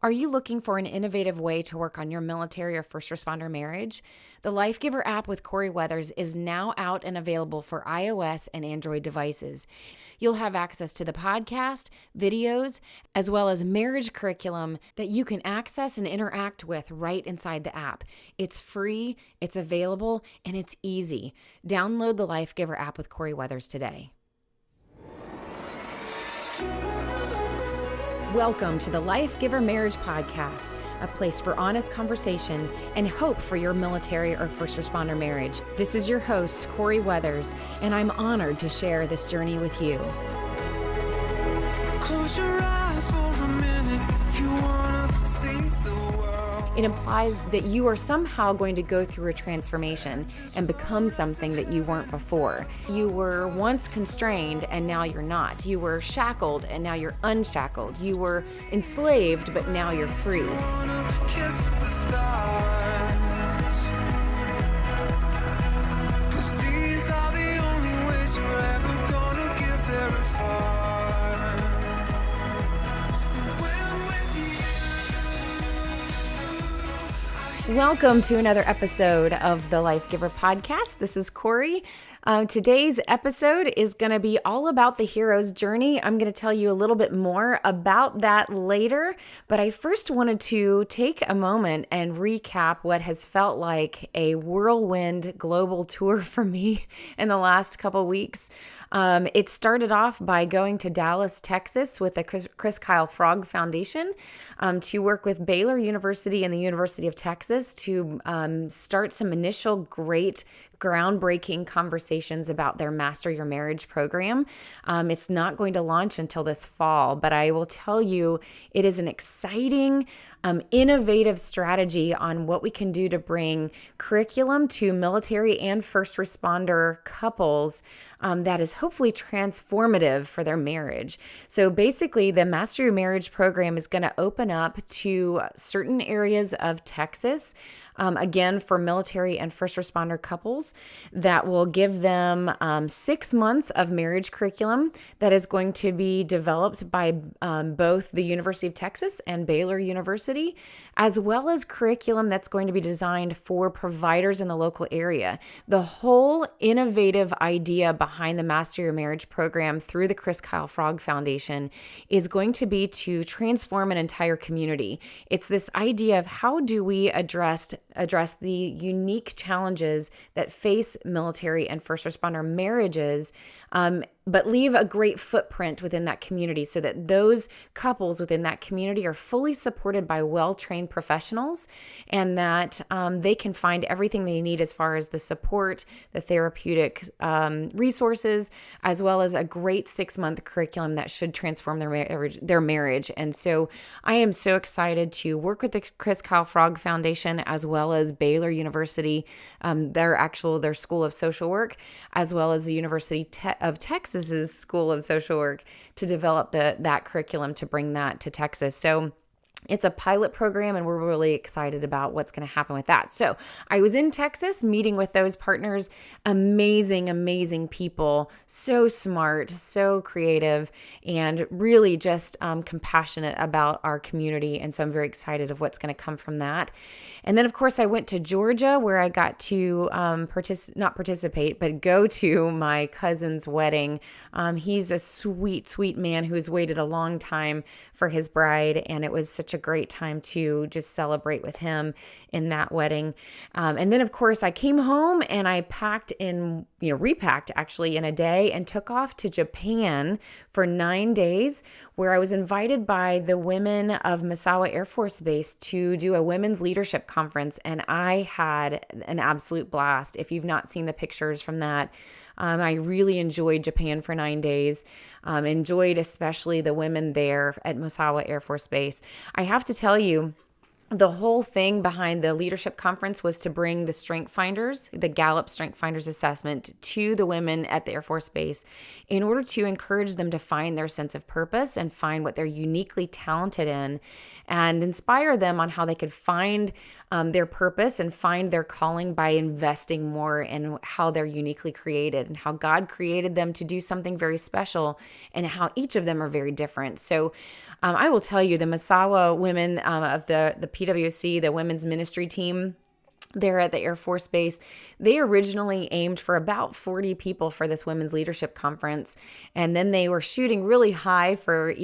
Are you looking for an innovative way to work on your military or first responder marriage? The Life Giver app with Corey Weathers is now out and available for iOS and Android devices. You'll have access to the podcast, videos, as well as marriage curriculum that you can access and interact with right inside the app. It's free, it's available, and it's easy. Download the Life Giver app with Corey Weathers today. Welcome to the Life Giver Marriage Podcast, a place for honest conversation and hope for your military or first responder marriage. This is your host, Corey Weathers, and I'm honored to share this journey with you. Close your eyes for a minute if you want to see the world. It implies that you are somehow going to go through a transformation and become something that you weren't before. You were once constrained and now you're not. You were shackled and now you're unshackled. You were enslaved, but now you're free. Kiss the stars, 'cause these are the only ways you're ever gonna get very far. Welcome to another episode of the Life Giver Podcast. This is Corey. Today's episode is going to be all about the hero's journey. I'm going to tell you a little bit more about that later, but I first wanted to take a moment and recap what has felt like a whirlwind global tour for me in the last couple weeks. It started off by going to Dallas, Texas with the Chris Kyle Frog Foundation to work with Baylor University and the University of Texas to start some initial great groundbreaking conversations about their Master Your Marriage program. It's not going to launch until this fall, but I will tell you it is an exciting, innovative strategy on what we can do to bring curriculum to military and first responder couples that is hopefully transformative for their marriage. So basically, the Master Your Marriage program is going to open up to certain areas of Texas, again, for military and first responder couples, that will give them 6 months of marriage curriculum that is going to be developed by both the University of Texas and Baylor University, as well as curriculum that's going to be designed for providers in the local area. The whole innovative idea behind the Master Your Marriage program through the Chris Kyle Frog Foundation is going to be to transform an entire community. It's this idea of how do we address the unique challenges that face military and first responder marriages, but leave a great footprint within that community so that those couples within that community are fully supported by well-trained professionals, and that they can find everything they need as far as the support, the therapeutic resources, as well as a great 6-month curriculum that should transform their marriage. And so I am so excited to work with the Chris Kyle Frog Foundation as well as Baylor University, their School of Social Work, as well as the University of Texas's School of Social Work, to develop that curriculum to bring that to Texas. So it's a pilot program, and we're really excited about what's going to happen with that. So I was in Texas meeting with those partners. Amazing, amazing people. So smart, so creative, and really just compassionate about our community. And so I'm very excited of what's going to come from that. And then, of course, I went to Georgia, where I got to go to my cousin's wedding. He's a sweet, sweet man who's waited a long time for his bride, and it was such a great time to just celebrate with him in that wedding. And then, of course, I came home and I repacked actually in a day and took off to Japan for 9 days, where I was invited by the women of Misawa Air Force Base to do a women's leadership conference. And I had an absolute blast. If you've not seen the pictures from that, I really enjoyed Japan for 9 days. Enjoyed especially the women there at Misawa Air Force Base. I have to tell you, the whole thing behind the leadership conference was to bring the Strength Finders, the Gallup Strength Finders assessment, to the women at the Air Force Base in order to encourage them to find their sense of purpose and find what they're uniquely talented in, and inspire them on how they could find their purpose and find their calling by investing more in how they're uniquely created and how God created them to do something very special and how each of them are very different. So I will tell you, the Masawa women of the PWC, the women's ministry team, there at the Air Force Base, they originally aimed for about 40 people for this women's leadership conference. And then they were shooting really high for,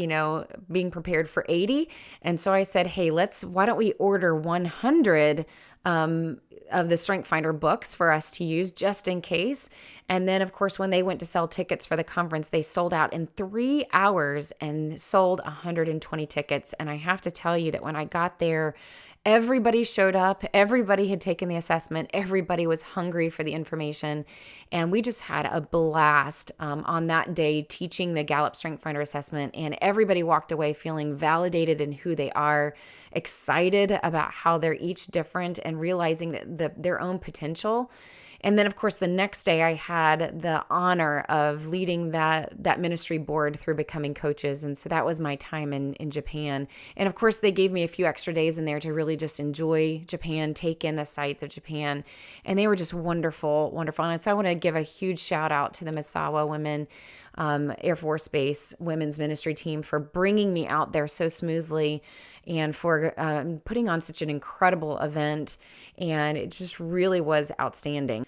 being prepared for 80. And so I said, hey, why don't we order 100 of the Strength Finder books for us to use just in case. And then, of course, when they went to sell tickets for the conference, they sold out in 3 hours and sold 120 tickets. And I have to tell you that when I got there, everybody showed up. Everybody had taken the assessment. Everybody was hungry for the information. And we just had a blast on that day teaching the Gallup Strength Finder assessment. And everybody walked away feeling validated in who they are, excited about how they're each different, and realizing that their own potential. And then, of course, the next day I had the honor of leading that ministry board through becoming coaches. And so that was my time in Japan. And of course, they gave me a few extra days in there to really just enjoy Japan, take in the sights of Japan. And they were just wonderful, wonderful. And so I want to give a huge shout out to the Masawa Women Air Force Base Women's Ministry team for bringing me out there so smoothly, and for putting on such an incredible event. And it just really was outstanding.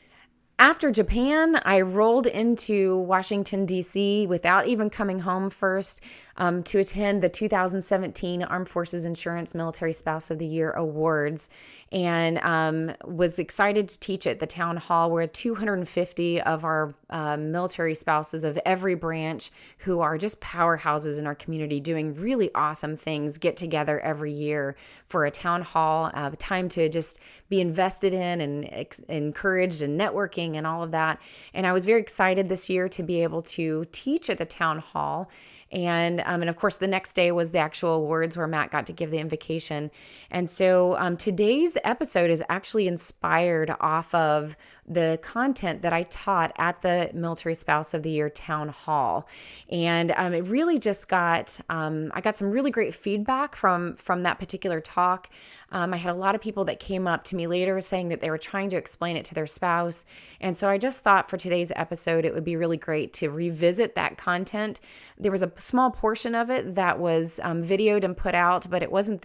After Japan, I rolled into Washington, D.C. without even coming home first to attend the 2017 Armed Forces Insurance Military Spouse of the Year Awards, and was excited to teach at the town hall where 250 of our military spouses of every branch, who are just powerhouses in our community doing really awesome things, get together every year for a town hall, time to just be invested in and encouraged and networking and all of that. And I was very excited this year to be able to teach at the town hall. And of course, the next day was the actual awards where Matt got to give the invocation. And so today's episode is actually inspired off of the content that I taught at the Military Spouse of the Year Town Hall. And it really just I got some really great feedback from that particular talk. I had a lot of people that came up to me later saying that they were trying to explain it to their spouse. And so I just thought for today's episode, it would be really great to revisit that content. There was a small portion of it that was videoed and put out, but it wasn't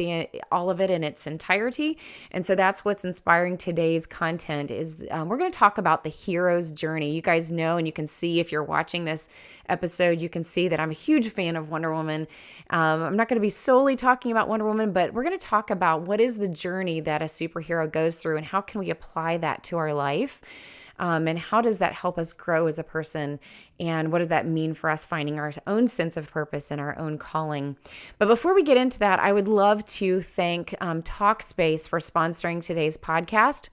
all of it in its entirety. And so that's what's inspiring today's content is we're going to talk about the hero's journey. You guys know, and you can see if you're watching this episode, you can see that I'm a huge fan of Wonder Woman. I'm not going to be solely talking about Wonder Woman, but we're going to talk about what is the journey that a superhero goes through and how can we apply that to our life. And how does that help us grow as a person? And what does that mean for us finding our own sense of purpose and our own calling? But before we get into that, I would love to thank Talkspace for sponsoring today's podcast.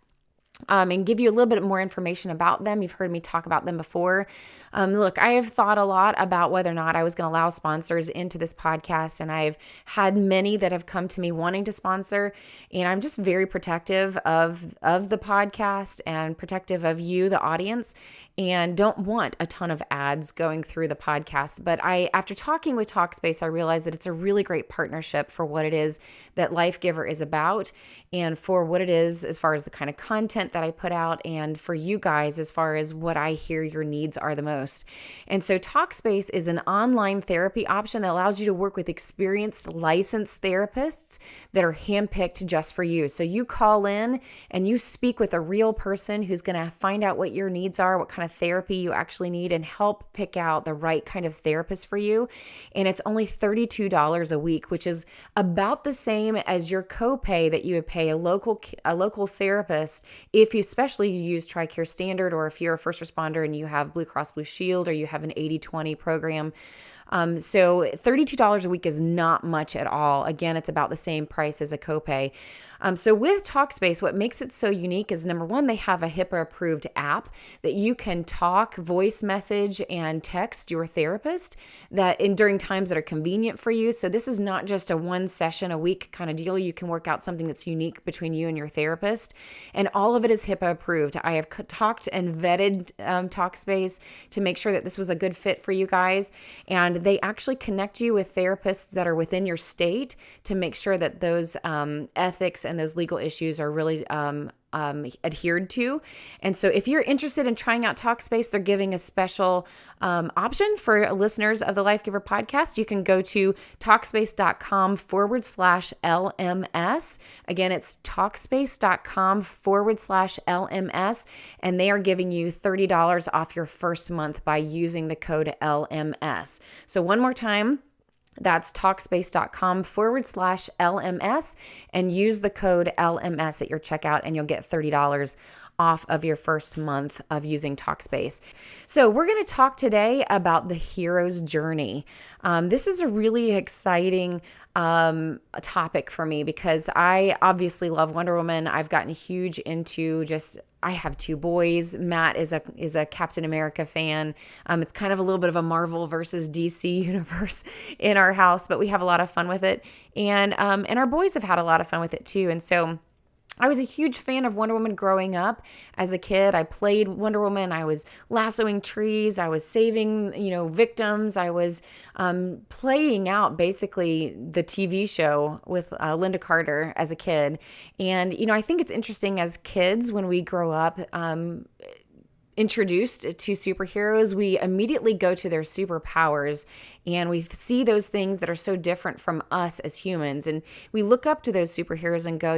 And give you a little bit more information about them. You've heard me talk about them before. Look, I have thought a lot about whether or not I was going to allow sponsors into this podcast, and I've had many that have come to me wanting to sponsor, and I'm just very protective of the podcast and protective of you, the audience, and don't want a ton of ads going through the podcast. But after talking with Talkspace, I realized that it's a really great partnership for what it is that Life Giver is about, and for what it is as far as the kind of content that I put out, and for you guys as far as what I hear your needs are the most. And so Talkspace is an online therapy option that allows you to work with experienced licensed therapists that are handpicked just for you. So you call in and you speak with a real person who's going to find out what your needs are, what kind of therapy you actually need, and help pick out the right kind of therapist for you. And it's only $32 a week, which is about the same as your copay that you would pay a local therapist if you especially use TRICARE Standard, or if you're a first responder and you have Blue Cross Blue Shield, or you have an 80/20 program. So $32 a week is not much at all. Again, it's about the same price as a copay. So with Talkspace, what makes it so unique is, number one, they have a HIPAA-approved app that you can talk, voice message, and text your therapist during times that are convenient for you. So this is not just a one session a week kind of deal. You can work out something that's unique between you and your therapist. And all of it is HIPAA-approved. I have talked and vetted Talkspace to make sure that this was a good fit for you guys. And they actually connect you with therapists that are within your state to make sure that those ethics and those legal issues are really adhered to. And so if you're interested in trying out Talkspace, they're giving a special option for listeners of the Life Giver podcast. You can go to Talkspace.com/LMS. Again, it's Talkspace.com/LMS, and they are giving you $30 off your first month by using the code LMS. So one more time, that's Talkspace.com/LMS, and use the code LMS at your checkout, and you'll get $30 off of your first month of using Talkspace. So we're going to talk today about the hero's journey. This is a really exciting topic for me because I obviously love Wonder Woman. I've gotten huge into I have two boys. Matt is a Captain America fan. It's kind of a little bit of a Marvel versus DC universe in our house, but we have a lot of fun with it. And our boys have had a lot of fun with it too. And so I was a huge fan of Wonder Woman growing up. As a kid, I played Wonder Woman. I was lassoing trees. I was saving, victims. I was playing out basically the TV show with Linda Carter as a kid. And, I think it's interesting as kids when we grow up, introduced to superheroes, we immediately go to their superpowers and we see those things that are so different from us as humans. And we look up to those superheroes and go,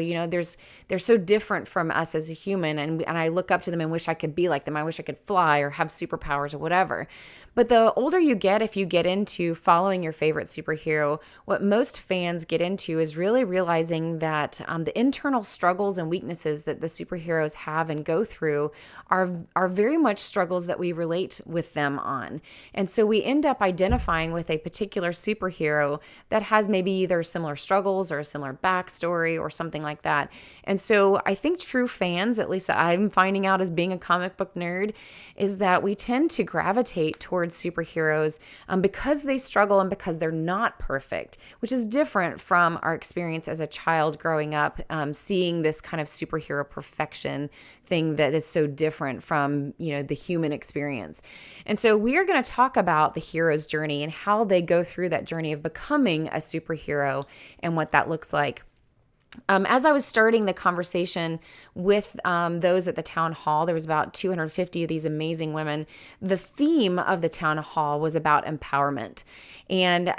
they're so different from us as a human. And I look up to them and wish I could be like them. I wish I could fly or have superpowers or whatever. But the older you get, if you get into following your favorite superhero, what most fans get into is really realizing that the internal struggles and weaknesses that the superheroes have and go through are very much struggles that we relate with them on. And so we end up identifying with a particular superhero that has maybe either similar struggles or a similar backstory or something like that. And so I think true fans, at least I'm finding out as being a comic book nerd, is that we tend to gravitate towards superheroes because they struggle and because they're not perfect, which is different from our experience as a child growing up, seeing this kind of superhero perfection thing that is so different from, the human experience. And so we are going to talk about the hero's journey and how they go through that journey of becoming a superhero and what that looks like. As I was starting the conversation with those at the town hall, there was about 250 of these amazing women. The theme of the town hall was about empowerment. And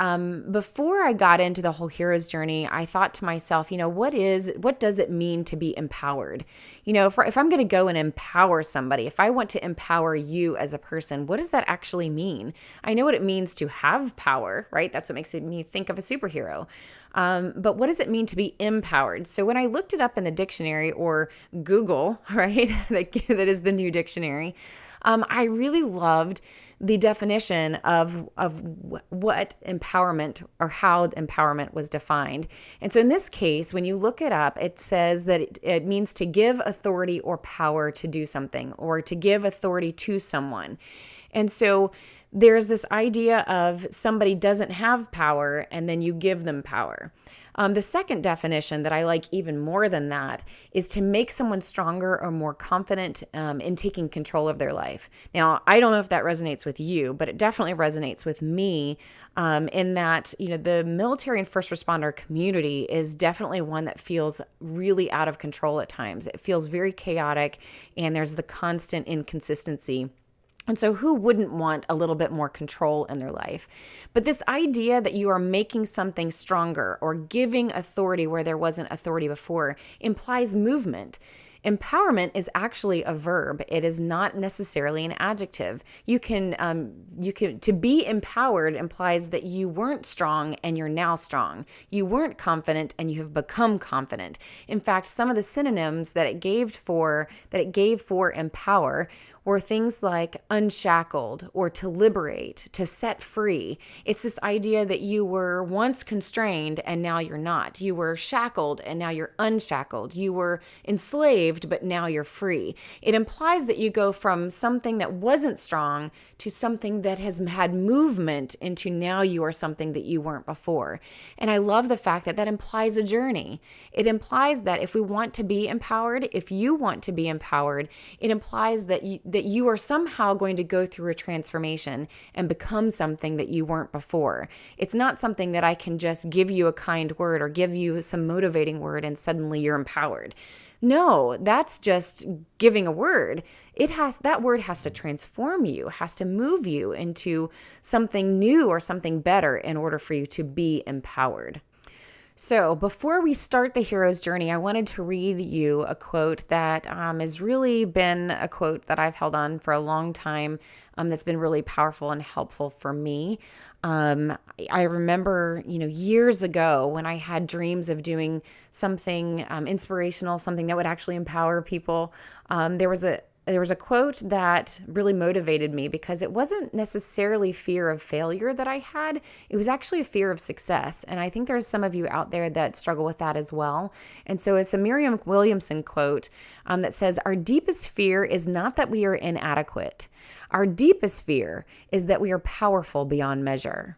before I got into the whole hero's journey, I thought to myself, what does it mean to be empowered? If I'm going to go and empower somebody, if I want to empower you as a person, what does that actually mean? I know what it means to have power, right? That's what makes me think of a superhero. But what does it mean to be empowered? So when I looked it up in the dictionary, or Google, right, that is the new dictionary, I really loved the definition of what empowerment, or how empowerment was defined. And so in this case, when you look it up, it says that it means to give authority or power to do something, or to give authority to someone. And so there's this idea of somebody doesn't have power and then you give them power. The second definition that I like even more than that is to make someone stronger or more confident in taking control of their life. Now, I don't know if that resonates with you, but it definitely resonates with me in that, the military and first responder community is definitely one that feels really out of control at times. It feels very chaotic, and there's the constant inconsistency. And so who wouldn't want a little bit more control in their life? But this idea that you are making something stronger or giving authority where there wasn't authority before implies movement. Empowerment is actually a verb. It is not necessarily an adjective. To be empowered implies that you weren't strong and you're now strong. You weren't confident and you have become confident. In fact, some of the synonyms that it gave for empower were things like unshackled, or to liberate, to set free. It's this idea that you were once constrained and now you're not. You were shackled and now you're unshackled. You were enslaved, but now you're free. It implies that you go from something that wasn't strong to something that has had movement into now you are something that you weren't before. And I love the fact that that implies a journey. It implies that if we want to be empowered, if you want to be empowered, it implies that you are somehow going to go through a transformation and become something that you weren't before. It's not something that I can just give you a kind word or give you some motivating word and suddenly you're empowered. No, that's just giving a word. That word has to transform you, has to move you into something new or something better in order for you to be empowered. So before we start the hero's journey, I wanted to read you a quote that has really been a quote that I've held on for a long time, that's been really powerful and helpful for me. I remember, years ago when I had dreams of doing something inspirational, something that would actually empower people. There was a quote that really motivated me because it wasn't necessarily fear of failure that I had. It was actually a fear of success. And I think there's some of you out there that struggle with that as well. And so it's a Miriam Williamson quote that says, "Our deepest fear is not that we are inadequate. Our deepest fear is that we are powerful beyond measure.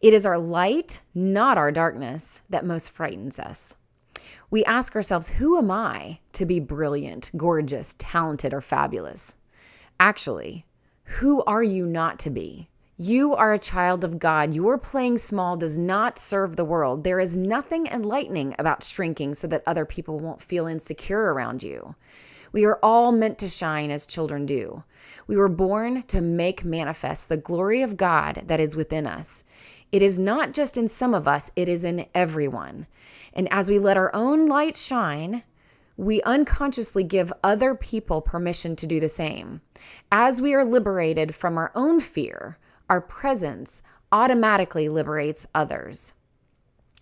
It is our light, not our darkness, that most frightens us. We ask ourselves, who am I to be brilliant, gorgeous, talented, or fabulous? Actually, who are you not to be? You are a child of God. Your playing small does not serve the world. There is nothing enlightening about shrinking so that other people won't feel insecure around you. We are all meant to shine as children do. We were born to make manifest the glory of God that is within us. It is not just in some of us, it is in everyone. And as we let our own light shine, we unconsciously give other people permission to do the same. As we are liberated from our own fear, our presence automatically liberates others."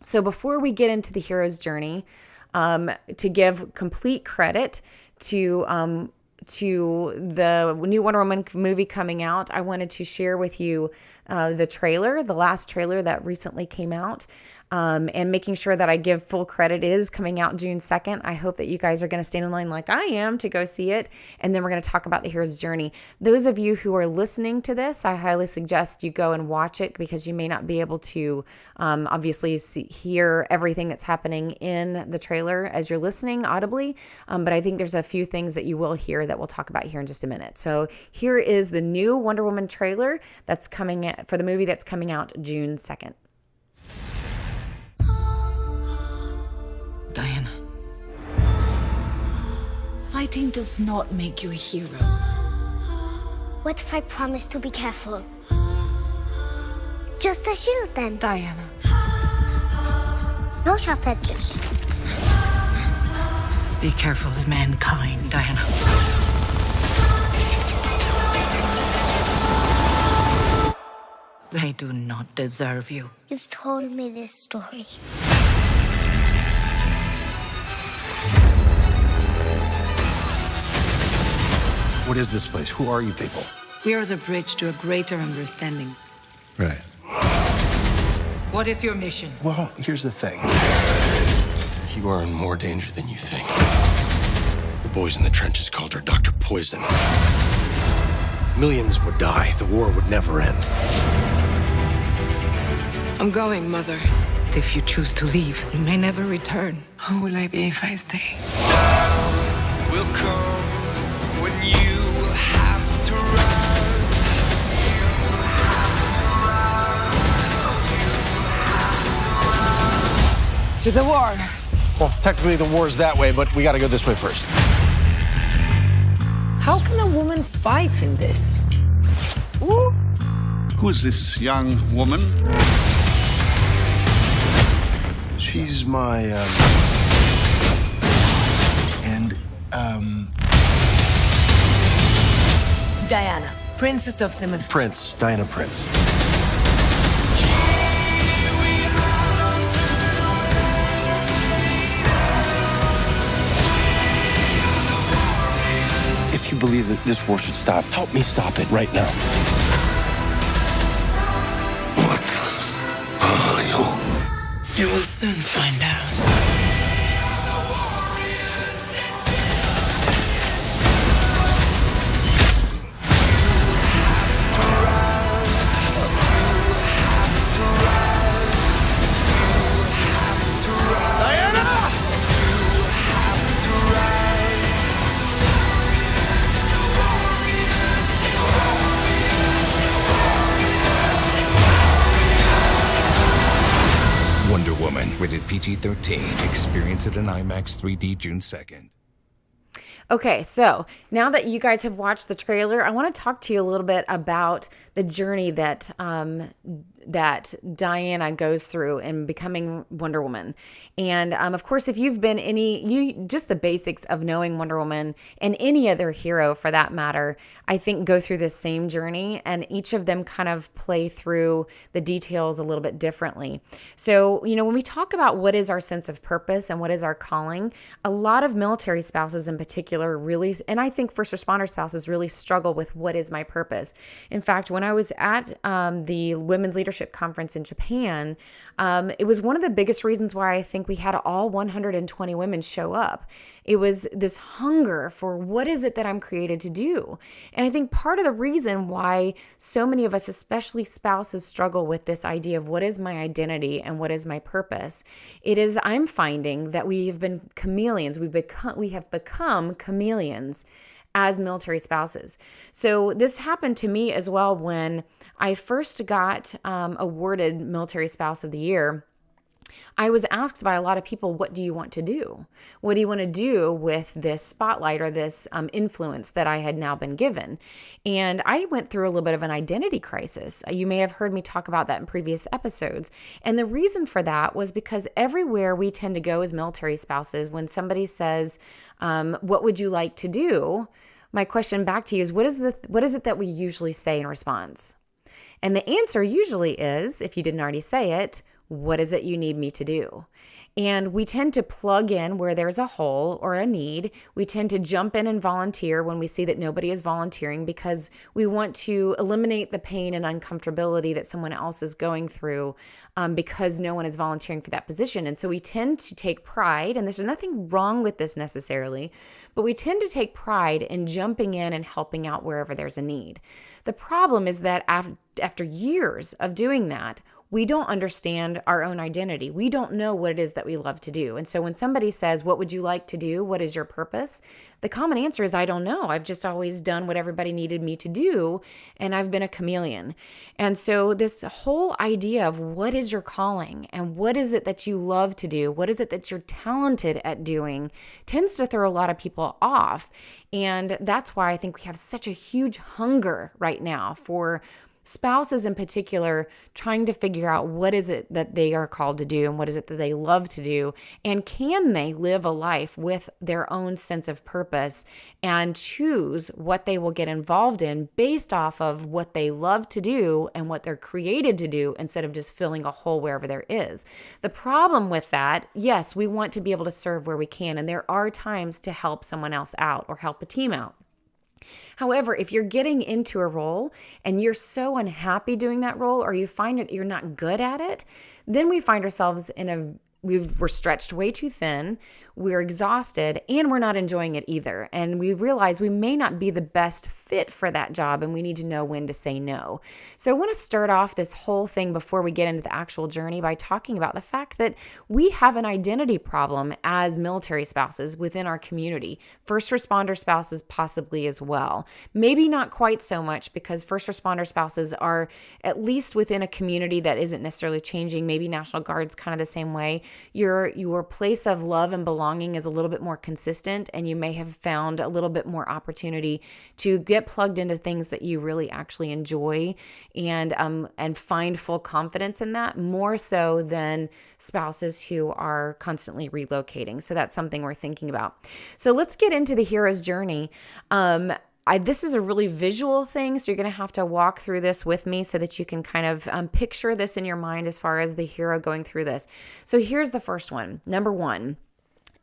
So before we get into the hero's journey, to give complete credit to the new Wonder Woman movie coming out, I wanted to share with you the last trailer that recently came out, and making sure that I give full credit. It is coming out June 2nd. I hope that you guys are going to stand in line like I am to go see it. And then we're going to talk about the hero's journey. Those of you who are listening to this, I highly suggest you go and watch it because you may not be able to obviously hear everything that's happening in the trailer as you're listening audibly. But I think there's a few things that you will hear that we'll talk about here in just a minute. So here is the new Wonder Woman trailer that's coming for the movie that's coming out June 2nd. Diana, fighting does not make you a hero. What if I promise to be careful? Just a shield then. Diana. No sharp edges. Be careful of mankind, Diana. They do not deserve you. You've told me this story. What is this place? Who are you people? We are the bridge to a greater understanding. Right. What is your mission? Well, here's the thing. You are in more danger than you think. The boys in the trenches called her Dr. Poison. Millions would die. The war would never end. I'm going, Mother. If you choose to leave, you may never return. Who will I be if I stay? Will come when you will have to rise. To the war. Well, technically the war's that way, but we gotta go this way first. How can a woman fight in this? Ooh. Who is this young woman? She's my, Diana, Princess of the Mist. Prince. Diana Prince. If you believe that this war should stop, help me stop it right now. What are you? You will soon find out. Wonder Woman, rated PG-13. Experience it in IMAX 3D June 2nd. Okay, so now that you guys have watched the trailer, I want to talk to you a little bit about the journey that that Diana goes through in becoming Wonder Woman. And of course, if you've been just the basics of knowing Wonder Woman and any other hero for that matter, I think go through this same journey, and each of them kind of play through the details a little bit differently. So, when we talk about what is our sense of purpose and what is our calling, a lot of military spouses in particular really, and I think first responder spouses really struggle with what is my purpose. In fact, when I was at the Women's Leadership Conference in Japan, it was one of the biggest reasons why I think we had all 120 women show up. It was this hunger for what is it that I'm created to do? And I think part of the reason why so many of us, especially spouses, struggle with this idea of what is my identity and what is my purpose, I'm finding that we have been chameleons. We have become chameleons as military spouses. So this happened to me as well when I first got awarded Military Spouse of the Year. I was asked by a lot of people, what do you want to do? What do you want to do with this spotlight or this influence that I had now been given? And I went through a little bit of an identity crisis. You may have heard me talk about that in previous episodes. And the reason for that was because everywhere we tend to go as military spouses, when somebody says, what would you like to do? My question back to you is, what is it that we usually say in response? And the answer usually is, if you didn't already say it, what is it you need me to do? And we tend to plug in where there's a hole or a need. We tend to jump in and volunteer when we see that nobody is volunteering because we want to eliminate the pain and uncomfortability that someone else is going through because no one is volunteering for that position. And so we tend to take pride, and there's nothing wrong with this necessarily, but we tend to take pride in jumping in and helping out wherever there's a need. The problem is that after years of doing that, we don't understand our own identity. We don't know what it is that we love to do. And so when somebody says, what would you like to do? What is your purpose? The common answer is, I don't know. I've just always done what everybody needed me to do, and I've been a chameleon. And so this whole idea of what is your calling and what is it that you love to do? What is it that you're talented at doing tends to throw a lot of people off. And that's why I think we have such a huge hunger right now for spouses in particular trying to figure out what is it that they are called to do and what is it that they love to do, and can they live a life with their own sense of purpose and choose what they will get involved in based off of what they love to do and what they're created to do, instead of just filling a hole wherever there is. The problem with that, yes, we want to be able to serve where we can, and there are times to help someone else out or help a team out. However, if you're getting into a role and you're so unhappy doing that role, or you find that you're not good at it, then we find ourselves we're stretched way too thin, we're exhausted, and we're not enjoying it either. And we realize we may not be the best fit for that job, and we need to know when to say no. So I want to start off this whole thing before we get into the actual journey by talking about the fact that we have an identity problem as military spouses within our community. First responder spouses possibly as well. Maybe not quite so much, because first responder spouses are at least within a community that isn't necessarily changing. Maybe National Guard's kind of the same way. Your place of love and belonging is a little bit more consistent, and you may have found a little bit more opportunity to get plugged into things that you really actually enjoy and find full confidence in that, more so than spouses who are constantly relocating. So that's something we're thinking about. So let's get into the hero's journey. This is a really visual thing, so you're going to have to walk through this with me so that you can kind of picture this in your mind as far as the hero going through this. So here's the first one. Number one,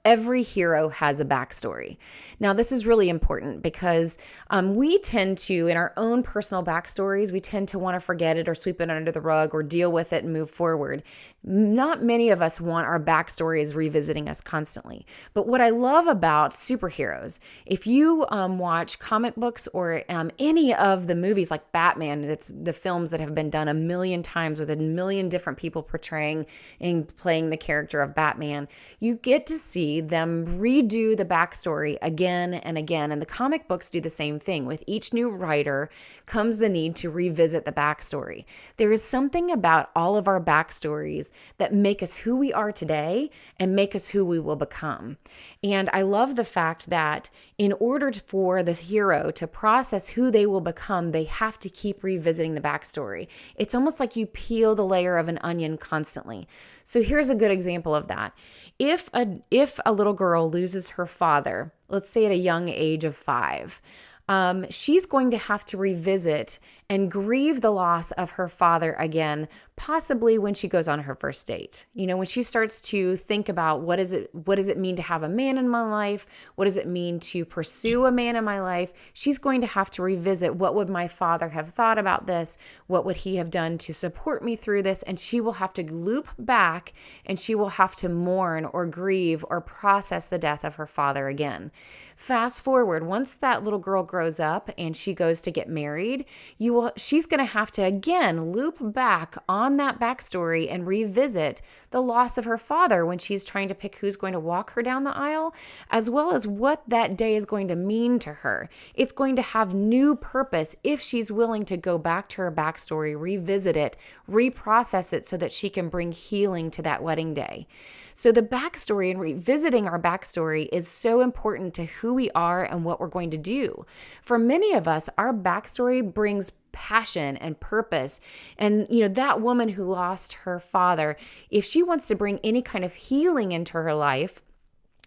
every hero has a backstory. Now, this is really important because we tend to, in our own personal backstories, we tend to want to forget it or sweep it under the rug or deal with it and move forward. Not many of us want our backstories revisiting us constantly. But what I love about superheroes, if you watch comic books or any of the movies like Batman, it's the films that have been done a million times with a million different people portraying and playing the character of Batman, you get to see see them redo the backstory again and again. And the comic books do the same thing. With each new writer comes the need to revisit the backstory. There is something about all of our backstories that make us who we are today and make us who we will become. And I love the fact that in order for the hero to process who they will become, they have to keep revisiting the backstory. It's almost like you peel the layer of an onion constantly. So here's a good example of that. If a little girl loses her father, let's say at a young age of 5, she's going to have to revisit and grieve the loss of her father again, possibly when she goes on her first date. You know, when she starts to think about what does it mean to have a man in my life? What does it mean to pursue a man in my life? She's going to have to revisit, what would my father have thought about this? What would he have done to support me through this? And she will have to loop back, and she will have to mourn or grieve or process the death of her father again. Fast forward, once that little girl grows up and she goes to get married, she's going to have to again loop back on that backstory and revisit the loss of her father when she's trying to pick who's going to walk her down the aisle, as well as what that day is going to mean to her. It's going to have new purpose if she's willing to go back to her backstory, revisit it, reprocess it so that she can bring healing to that wedding day. So the backstory and revisiting our backstory is so important to who we are and what we're going to do. For many of us, our backstory brings passion and purpose. And, that woman who lost her father, if she wants to bring any kind of healing into her life,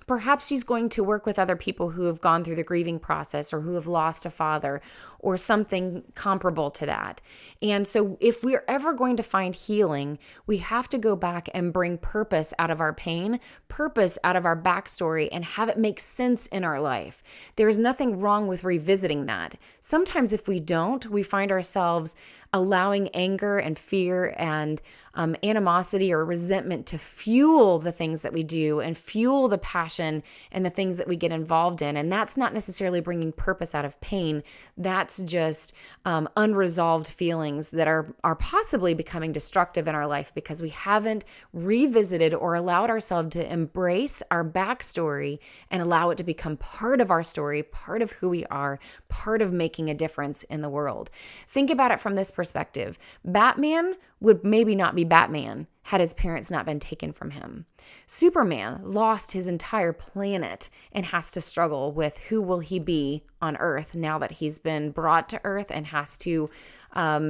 perhaps she's going to work with other people who have gone through the grieving process or who have lost a father or something comparable to that. And so if we're ever going to find healing, we have to go back and bring purpose out of our pain, purpose out of our backstory, and have it make sense in our life. There is nothing wrong with revisiting that. Sometimes if we don't, we find ourselves allowing anger and fear and animosity or resentment to fuel the things that we do and fuel the passion and the things that we get involved in. And that's not necessarily bringing purpose out of pain. That's just unresolved feelings that are possibly becoming destructive in our life because we haven't revisited or allowed ourselves to embrace our backstory and allow it to become part of our story, part of who we are, part of making a difference in the world. Think about it from this perspective. Batman would maybe not be Batman had his parents not been taken from him. Superman lost his entire planet and has to struggle with who will he be on Earth now that he's been brought to Earth and has to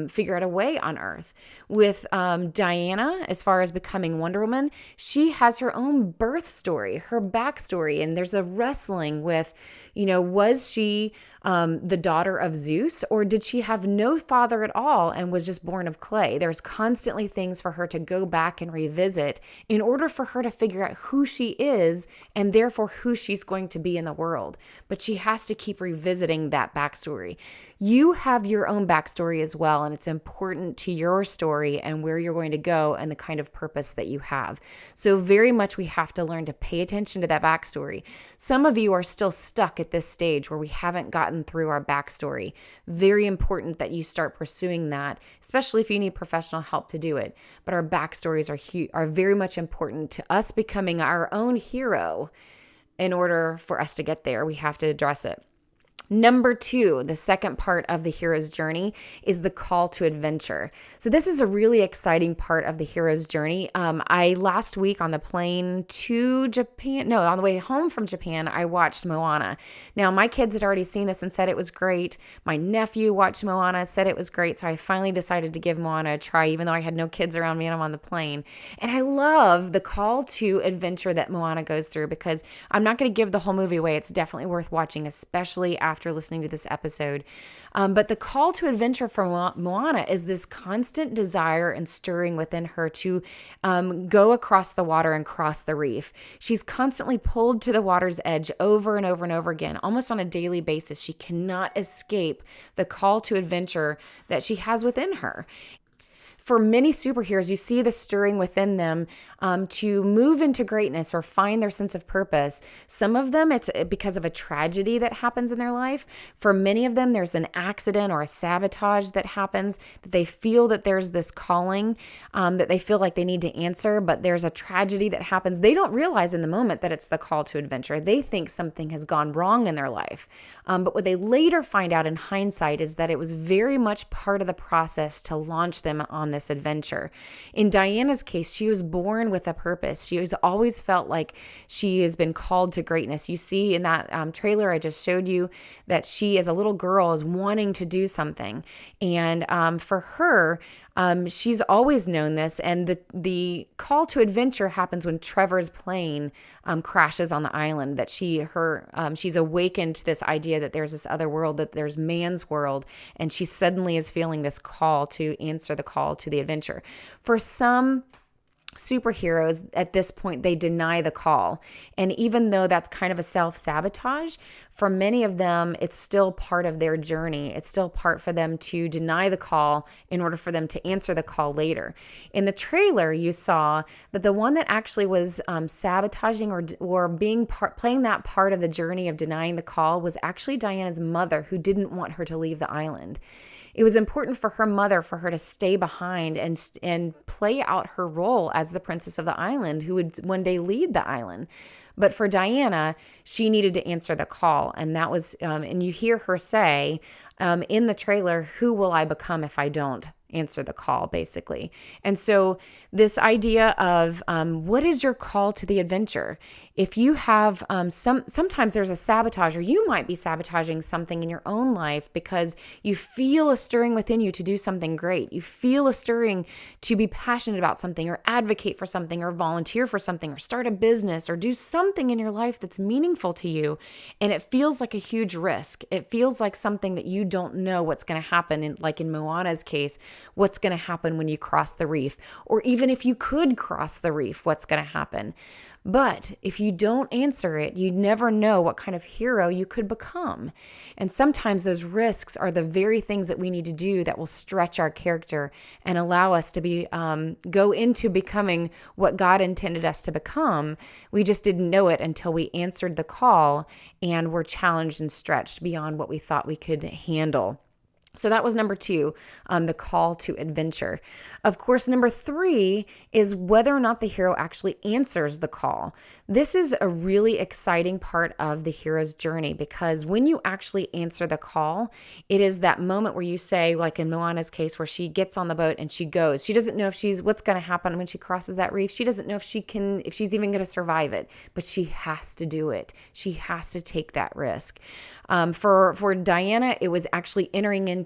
figure out a way on Earth. With Diana, as far as becoming Wonder Woman, she has her own birth story, her backstory, and there's a wrestling with, was she the daughter of Zeus, or did she have no father at all and was just born of clay? There's constantly things for her to go back and revisit in order for her to figure out who she is and therefore who she's going to be in the world. But she has to keep revisiting that backstory. You have your own backstory as well, and it's important to your story and where you're going to go and the kind of purpose that you have. So very much we have to learn to pay attention to that backstory. Some of you are still stuck at this stage where we haven't gotten through our backstory. Very important that you start pursuing that, especially if you need professional help to do it. But our backstories are very much important to us becoming our own hero. In order for us to get there, we have to address it. Number 2, the second part of the hero's journey is the call to adventure. So this is a really exciting part of the hero's journey. Last week on the plane to Japan, on the way home from Japan, I watched Moana. Now, my kids had already seen this and said it was great. My nephew watched Moana, said it was great. So I finally decided to give Moana a try, even though I had no kids around me and I'm on the plane. And I love the call to adventure that Moana goes through because I'm not going to give the whole movie away. It's definitely worth watching, especially after listening to this episode. But the call to adventure for Moana is this constant desire and stirring within her to go across the water and cross the reef. She's constantly pulled to the water's edge over and over and over again, almost on a daily basis. She cannot escape the call to adventure that she has within her. for many superheroes, you see the stirring within them to move into greatness or find their sense of purpose. Some of them, it's because of a tragedy that happens in their life. For many of them, there's an accident or a sabotage that happens, that they feel that there's this calling that they feel like they need to answer, but there's a tragedy that happens. They don't realize in the moment that it's the call to adventure. They think something has gone wrong in their life. But what they later find out in hindsight is that it was very much part of the process to launch them on this adventure. In Diana's case, she was born with a purpose. She has always felt like she has been called to greatness. You see in that trailer I just showed you that she, as a little girl, is wanting to do something. And for her, she's always known this. And the call to adventure happens when Trevor's plane crashes on the island, that she's awakened to this idea that there's this other world, that there's man's world, and she suddenly is feeling this call to answer the call to the adventure. For some superheroes at this point, they deny the call. And even though that's kind of a self-sabotage, for many of them, it's still part of their journey. It's still part for them to deny the call in order for them to answer the call later. In the trailer, you saw that the one that actually was sabotaging or playing that part of the journey of denying the call was actually Diana's mother, who didn't want her to leave the island. It was important for her mother for her to stay behind and play out her role as the princess of the island, who would one day lead the island. But for Diana, she needed to answer the call. And that was, and you hear her say in the trailer, "Who will I become if I don't answer the call," basically. And so this idea of what is your call to the adventure? If you have sometimes there's a sabotage, or you might be sabotaging something in your own life because you feel a stirring within you to do something great. You feel a stirring to be passionate about something, or advocate for something, or volunteer for something, or start a business, or do something in your life that's meaningful to you. And it feels like a huge risk. It feels like something that you don't know what's going to happen. Like in Moana's case, what's going to happen when you cross the reef, or even if you could cross the reef, what's going to happen. But if you don't answer it, you never know what kind of hero you could become. And sometimes those risks are the very things that we need to do that will stretch our character and allow us to go into becoming what God intended us to become. We just didn't know it until we answered the call and were challenged and stretched beyond what we thought we could handle. So that was number 2, the call to adventure. Of course, number 3 is whether or not the hero actually answers the call. This is a really exciting part of the hero's journey, because when you actually answer the call, it is that moment where you say, like in Moana's case, where she gets on the boat and she goes. She doesn't know what's going to happen when she crosses that reef. She doesn't know if she's even going to survive it, but she has to do it. She has to take that risk. For Diana, it was actually entering into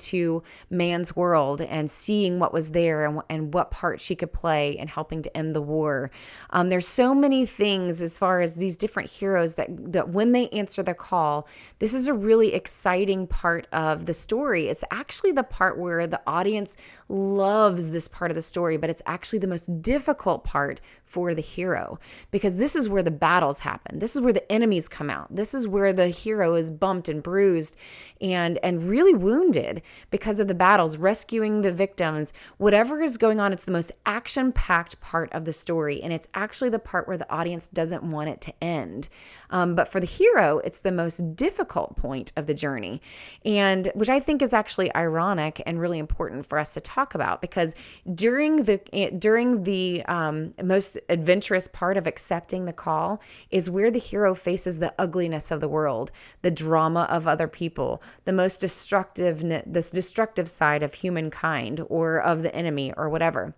man's world and seeing what was there and what part she could play in helping to end the war. There's so many things as far as these different heroes that when they answer the call, this is a really exciting part of the story. It's actually the part where the audience loves this part of the story, but it's actually the most difficult part for the hero, because this is where the battles happen. This is where the enemies come out. This is where the hero is bumped and bruised and really wounded because of the battles, rescuing the victims, whatever is going on. It's the most action-packed part of the story, and it's actually the part where the audience doesn't want it to end. But for the hero, it's the most difficult point of the journey, and which I think is actually ironic and really important for us to talk about, because during the most adventurous part of accepting the call is where the hero faces the ugliness of the world, the drama of other people, this destructive side of humankind or of the enemy or whatever.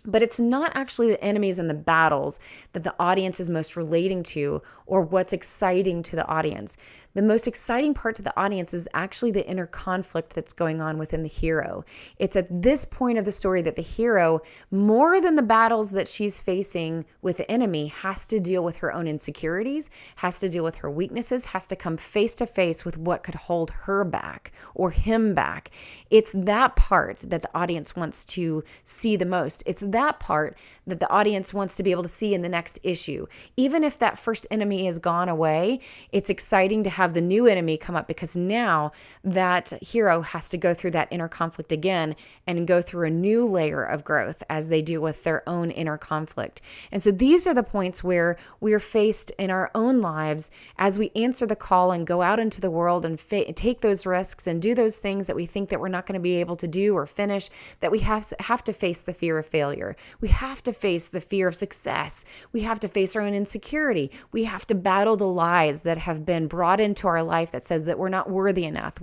But it's not actually the enemies and the battles that the audience is most relating to or what's exciting to the audience. The most exciting part to the audience is actually the inner conflict that's going on within the hero. It's at this point of the story that the hero, more than the battles that she's facing with the enemy, has to deal with her own insecurities, has to deal with her weaknesses, has to come face to face with what could hold her back or him back. It's that part that the audience wants to see the most. It's that part that the audience wants to be able to see in the next issue. Even if that first enemy has gone away, it's exciting to have the new enemy come up, because now that hero has to go through that inner conflict again and go through a new layer of growth as they deal with their own inner conflict. And so these are the points where we are faced in our own lives as we answer the call and go out into the world and take those risks and do those things that we think that we're not going to be able to do or finish, that we have to face the fear of failure. We have to face the fear of success. We have to face our own insecurity. We have to battle the lies that have been brought into our life that says that we're not worthy enough.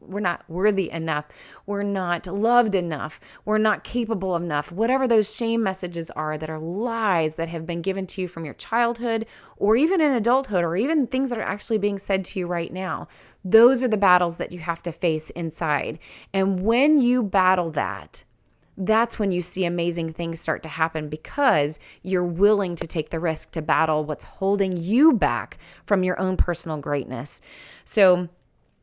We're not worthy enough. We're not loved enough. We're not capable enough. Whatever those shame messages are that are lies that have been given to you from your childhood or even in adulthood, or even things that are actually being said to you right now. Those are the battles that you have to face inside. And when you battle that, that's when you see amazing things start to happen, because you're willing to take the risk to battle what's holding you back from your own personal greatness. So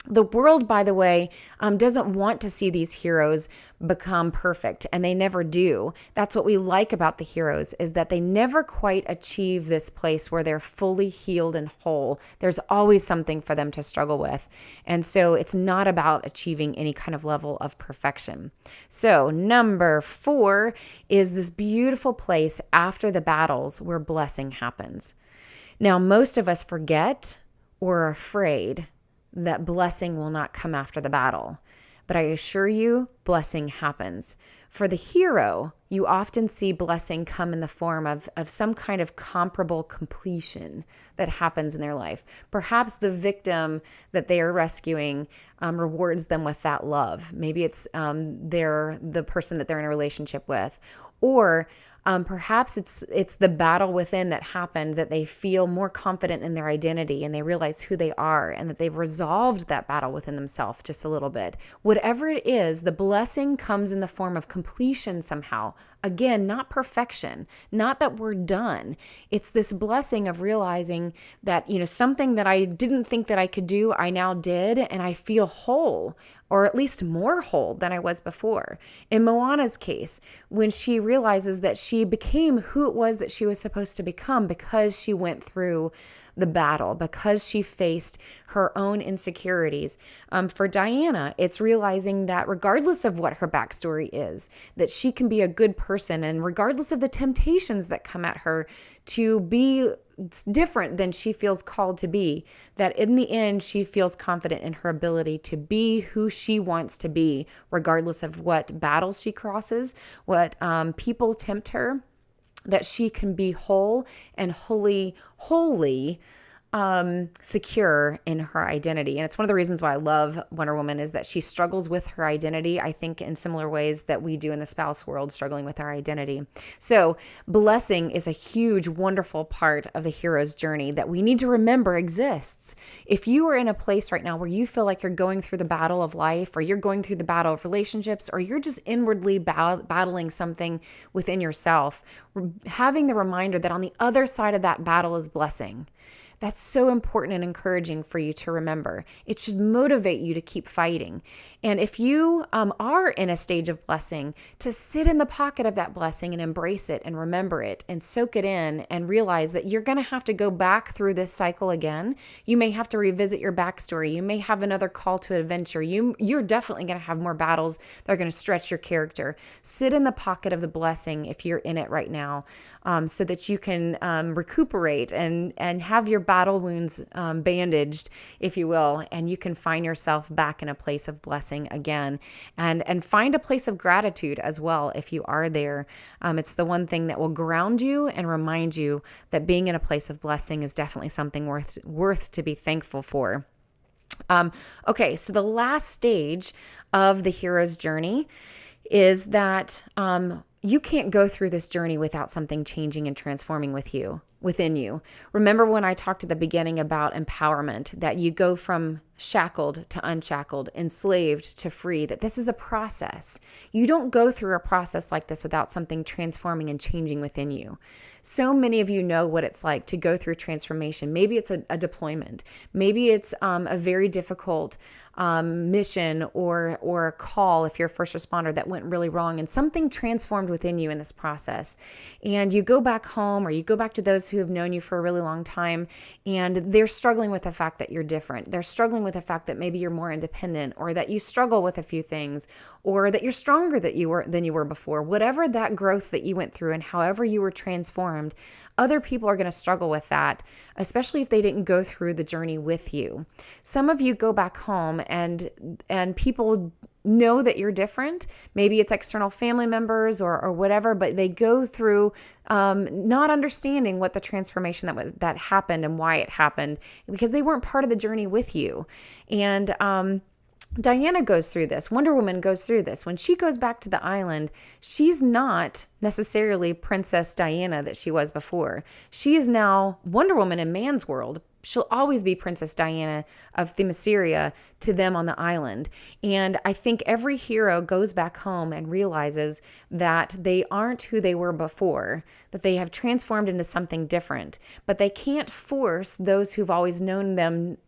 the world, by the way, doesn't want to see these heroes become perfect, and they never do. That's what we like about the heroes, is that they never quite achieve this place where they're fully healed and whole. There's always something for them to struggle with. And so it's not about achieving any kind of level of perfection. So number 4 is this beautiful place after the battles where blessing happens. Now, most of us forget or are afraid that blessing will not come after the battle. But I assure you, blessing happens. For the hero, you often see blessing come in the form of some kind of comparable completion that happens in their life. Perhaps the victim that they are rescuing rewards them with that love. Maybe it's the person that they're in a relationship with. Or perhaps it's the battle within that happened, that they feel more confident in their identity and they realize who they are and that they've resolved that battle within themselves just a little bit. Whatever it is, the blessing comes in the form of completion somehow. Again, not perfection, not that we're done. It's this blessing of realizing that, something that I didn't think that I could do, I now did, and I feel whole, or at least more whole than I was before. In Moana's case, when she realizes that she became who it was that she was supposed to become because she went through the battle, because she faced her own insecurities. For Diana, it's realizing that regardless of what her backstory is, that she can be a good person, and regardless of the temptations that come at her to be different than she feels called to be, that in the end, she feels confident in her ability to be who she wants to be, regardless of what battles she crosses, what people tempt her, that she can be whole and wholly secure in her identity. And it's one of the reasons why I love Wonder Woman, is that she struggles with her identity, I think, in similar ways that we do in the spouse world, struggling with our identity. So blessing is a huge, wonderful part of the hero's journey that we need to remember exists. If you are in a place right now where you feel like you're going through the battle of life, or you're going through the battle of relationships, or you're just inwardly battling something within yourself, having the reminder that on the other side of that battle is blessing. That's so important and encouraging for you to remember. It should motivate you to keep fighting. And if you are in a stage of blessing, to sit in the pocket of that blessing and embrace it and remember it and soak it in, and realize that you're going to have to go back through this cycle again. You may have to revisit your backstory. You may have another call to adventure. You're definitely going to have more battles that are going to stretch your character. Sit in the pocket of the blessing if you're in it right now, so that you can recuperate and have your battle wounds bandaged, if you will, and you can find yourself back in a place of blessing again, and find a place of gratitude as well if you are there. It's the one thing that will ground you and remind you that being in a place of blessing is definitely something worth to be thankful for. Okay, so the last stage of the hero's journey is that you can't go through this journey without something changing and transforming with you. within you. Remember when I talked at the beginning about empowerment, that you go from shackled to unshackled, enslaved to free, that this is a process. You don't go through a process like this without something transforming and changing within you. So many of you know what it's like to go through transformation. Maybe it's a deployment. Maybe it's a very difficult mission or a call if you're a first responder that went really wrong, and something transformed within you in this process. And you go back home, or you go back to those who have known you for a really long time, and they're struggling with the fact that you're different. They're struggling with the fact that maybe you're more independent, or that you struggle with a few things, or that you're stronger than you were before. Whatever that growth that you went through and however you were transformed, other people are going to struggle with that, especially if they didn't go through the journey with you. Some of you go back home and people know that you're different. Maybe it's external family members or whatever, but they go through not understanding what the transformation that happened and why it happened, because they weren't part of the journey with you. And Diana goes through this. Wonder Woman goes through this. When she goes back to the island, she's not necessarily Princess Diana that she was before. She is now Wonder Woman in man's world. She'll always be Princess Diana of Themyscira to them on the island. And I think every hero goes back home and realizes that they aren't who they were before, that they have transformed into something different. But they can't force those who've always known them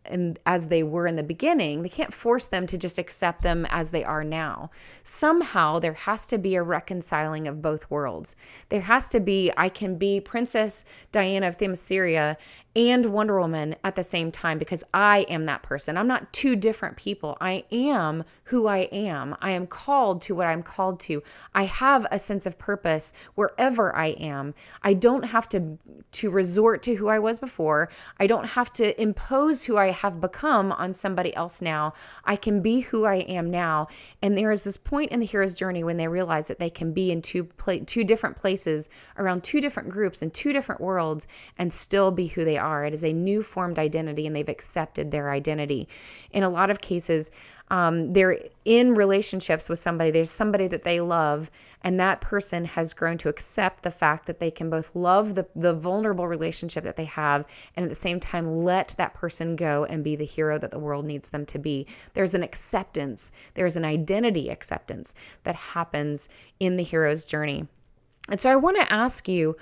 as they were in the beginning. They can't force them to just accept them as they are now. Somehow there has to be a reconciling of both worlds. There has to be, I can be Princess Diana of Themyscira and Wonder Woman at the same time, because I am that person. I'm not two different people. I am who I am. I am called to what I'm called to. I have a sense of purpose wherever I am. I don't have to resort to who I was before. I don't have to impose who I have become on somebody else now. I can be who I am now. And there is this point in the hero's journey when they realize that they can be in two different places, around two different groups in two different worlds, and still be who they are. It is a new formed identity, and they've accepted their identity. In a lot of cases, they're in relationships with somebody. There's somebody that they love, and that person has grown to accept the fact that they can both love the vulnerable relationship that they have, and at the same time let that person go and be the hero that the world needs them to be. There's an acceptance. There's an identity acceptance that happens in the hero's journey. And so I want to ask you,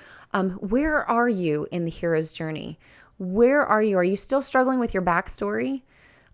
where are you in the hero's journey? Where are you? Are you still struggling with your backstory?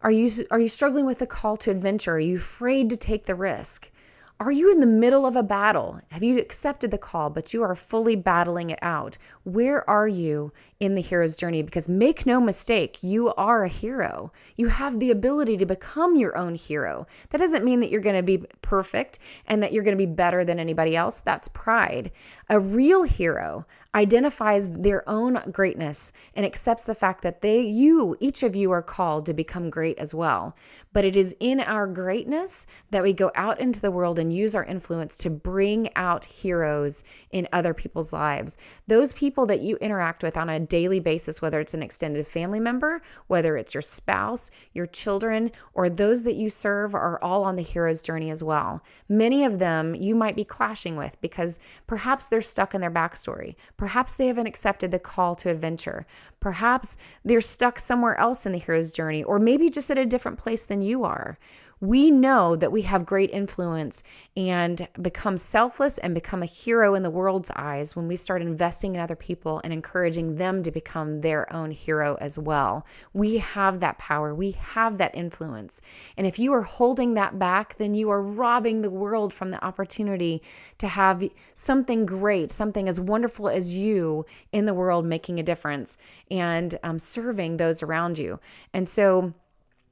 Are you struggling with the call to adventure? Are you afraid to take the risk? Are you in the middle of a battle? Have you accepted the call, but you are fully battling it out? Where are you in the hero's journey? Because make no mistake, you are a hero. You have the ability to become your own hero. That doesn't mean that you're going to be perfect and that you're going to be better than anybody else. That's pride. A real hero identifies their own greatness and accepts the fact that each of you are called to become great as well. But it is in our greatness that we go out into the world and use our influence to bring out heroes in other people's lives. Those people that you interact with on a daily basis, whether it's an extended family member, whether it's your spouse, your children, or those that you serve, are all on the hero's journey as well. Many of them you might be clashing with because perhaps they're stuck in their backstory. Perhaps they haven't accepted the call to adventure. Perhaps they're stuck somewhere else in the hero's journey, or maybe just at a different place than you are. We know that we have great influence and become selfless and become a hero in the world's eyes when we start investing in other people and encouraging them to become their own hero as well. We have that power. We have that influence. And if you are holding that back, then you are robbing the world from the opportunity to have something great, something as wonderful as you in the world, making a difference and serving those around you. And so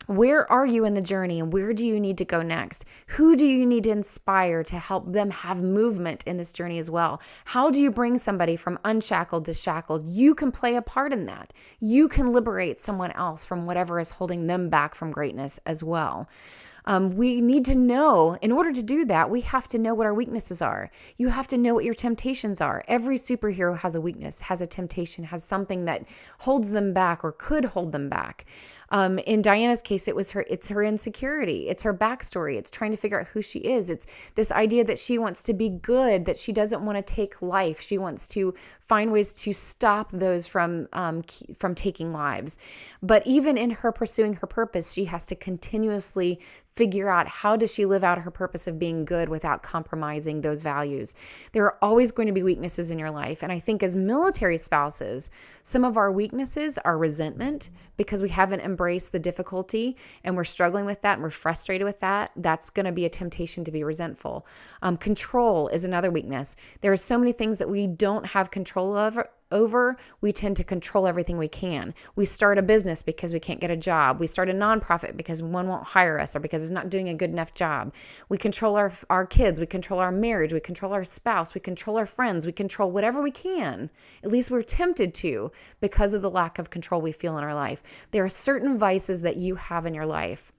where are you in the journey, and where do you need to go next? Who do you need to inspire to help them have movement in this journey as well? How do you bring somebody from unshackled to shackled? You can play a part in that. You can liberate someone else from whatever is holding them back from greatness as well. We need to know, in order to do that, we have to know what our weaknesses are. You have to know what your temptations are. Every superhero has a weakness, has a temptation, has something that holds them back or could hold them back. In Diana's case, it's her insecurity. It's her backstory. It's trying to figure out who she is. It's this idea that she wants to be good, that she doesn't want to take life. She wants to find ways to stop those from taking lives. But even in her pursuing her purpose, she has to continuously figure out, how does she live out her purpose of being good without compromising those values? There are always going to be weaknesses in your life. And I think as military spouses, some of our weaknesses are resentment, because we haven't embraced the difficulty and we're struggling with that and we're frustrated with that. That's going to be a temptation to be resentful. Control is another weakness. There are so many things that we don't have control over. We tend to control everything we can. We start a business because we can't get a job. We start a nonprofit because one won't hire us or because it's not doing a good enough job. We control our kids. We control our marriage. We control our spouse. We control our friends. We control whatever we can. At least we're tempted to, because of the lack of control we feel in our life. There are certain vices that you have in your life,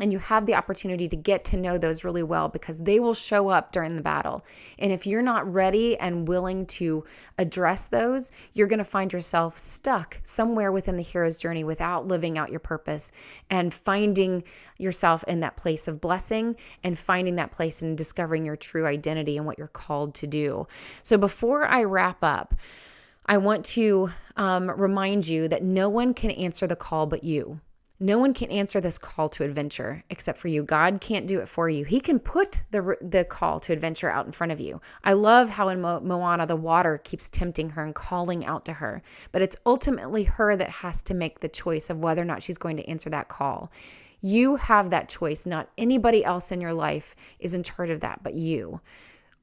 and you have the opportunity to get to know those really well, because they will show up during the battle. And if you're not ready and willing to address those, you're going to find yourself stuck somewhere within the hero's journey without living out your purpose and finding yourself in that place of blessing and finding that place in discovering your true identity and what you're called to do. So before I wrap up, I want to remind you that no one can answer the call but you. No one can answer this call to adventure except for you. God can't do it for you. He can put the call to adventure out in front of you. I love how in Moana, the water keeps tempting her and calling out to her. But it's ultimately her that has to make the choice of whether or not she's going to answer that call. You have that choice. Not anybody else in your life is in charge of that but you.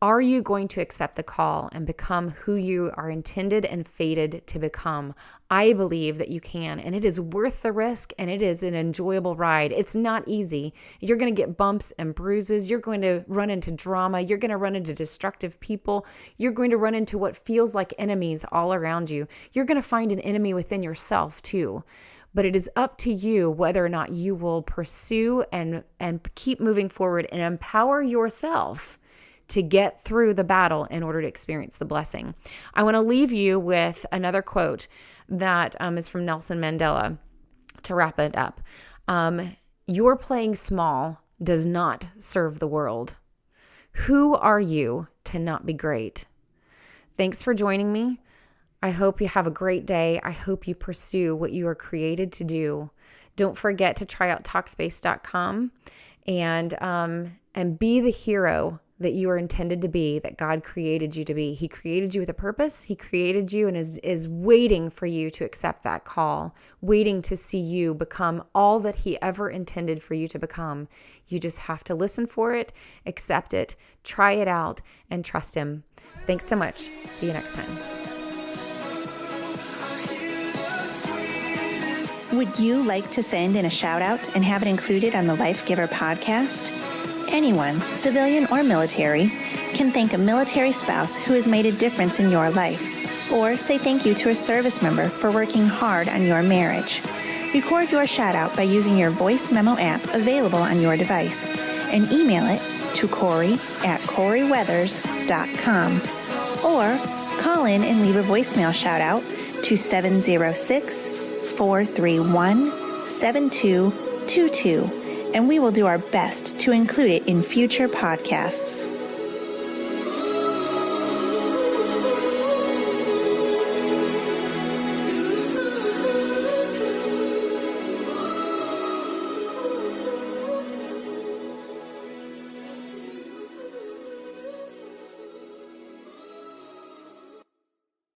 Are you going to accept the call and become who you are intended and fated to become? I believe that you can, and it is worth the risk, and it is an enjoyable ride. It's not easy. You're going to get bumps and bruises. You're going to run into drama. You're going to run into destructive people. You're going to run into what feels like enemies all around you. You're going to find an enemy within yourself too. But it is up to you whether or not you will pursue and keep moving forward and empower yourself to get through the battle in order to experience the blessing. I want to leave you with another quote that is from Nelson Mandela to wrap it up. Your playing small does not serve the world. Who are you to not be great? Thanks for joining me. I hope you have a great day. I hope you pursue what you are created to do. Don't forget to try out Talkspace.com and be the hero that you are intended to be, that God created you to be. He created you with a purpose. He created you and is waiting for you to accept that call, waiting to see you become all that He ever intended for you to become. You just have to listen for it, accept it, try it out, and trust Him. Thanks so much. See you next time. Would you like to send in a shout out and have it included on the Life Giver podcast? Anyone, civilian or military, can thank a military spouse who has made a difference in your life, or say thank you to a service member for working hard on your marriage. Record your shout-out by using your voice memo app available on your device, and email it to Corey@CoreyWeathers.com, or call in and leave a voicemail shout-out to 706-431-7222. And we will do our best to include it in future podcasts.